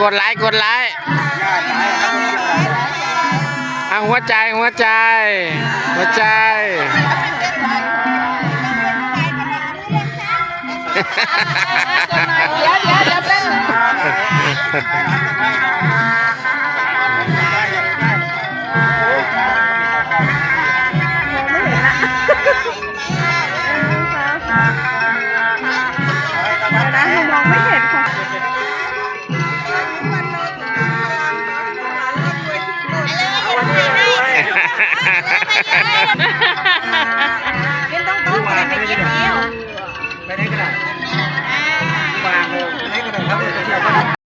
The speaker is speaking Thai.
กดไลค์กดไลค์หัวใจหัวใจหัวใจเดี๋ยวแป๊บนึงมองไม่เห็นค่ะกินต้องโต๊ะไปกินเดียว ไปไหนก็ได้วางเลยไปไหนก็ได้ครับ